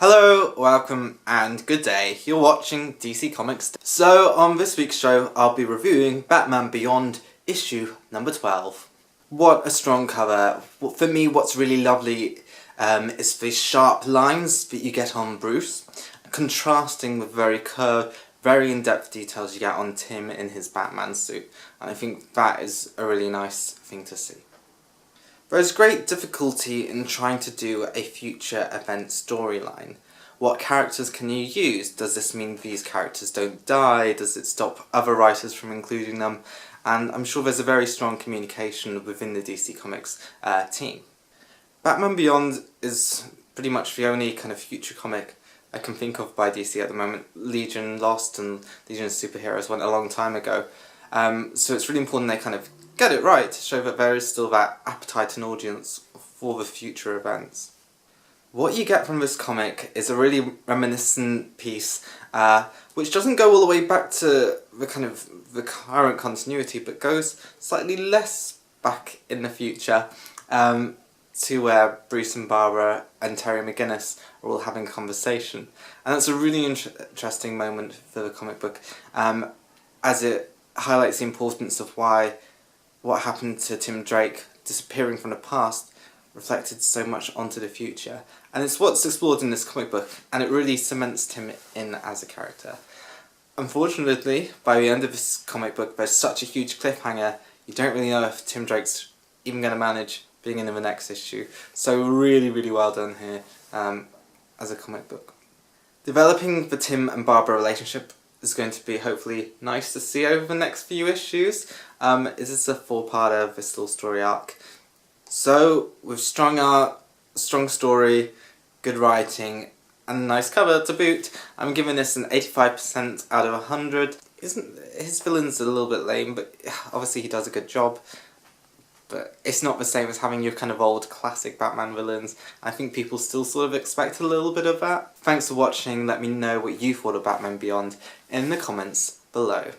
Hello, welcome and good day. You're watching DC Comics. So on this week's show I'll be reviewing Batman Beyond issue number 12. What a strong cover. For me what's really lovely is the sharp lines that you get on Bruce, contrasting with very curved, very in-depth details you get on Tim in his Batman suit. And I think that is a really nice thing to see. There's great difficulty in trying to do a future event storyline. What characters can you use? Does this mean these characters don't die? Does it stop other writers from including them? And I'm sure there's a very strong communication within the DC Comics team. Batman Beyond is pretty much the only kind of future comic I can think of by DC at the moment. Legion Lost and Legion of Superheroes went a long time ago. So it's really important they kind of get it right to show that there is still that appetite and audience for the future events. What you get from this comic is a really reminiscent piece which doesn't go all the way back to the current continuity but goes slightly less back in the future to where Bruce and Barbara and Terry McGinnis are all having a conversation. And that's a really interesting moment for the comic book as it highlights the importance of why what happened to Tim Drake disappearing from the past reflected so much onto the future. And it's what's explored in this comic book, and it really cements Tim in as a character. Unfortunately, by the end of this comic book there's such a huge cliffhanger, you don't really know if Tim Drake's even going to manage being in the next issue. So really, really well done here as a comic book. Developing the Tim and Barbara relationship is going to be hopefully nice to see over the next few issues. This is a 4-parter of this little story arc. So, with strong art, strong story, good writing, and a nice cover to boot, I'm giving this an 85% out of 100. His villain's a little bit lame, but obviously he does a good job. But it's not the same as having your kind of old classic Batman villains. I think people still sort of expect a little bit of that. Thanks for watching. Let me know what you thought of Batman Beyond in the comments below.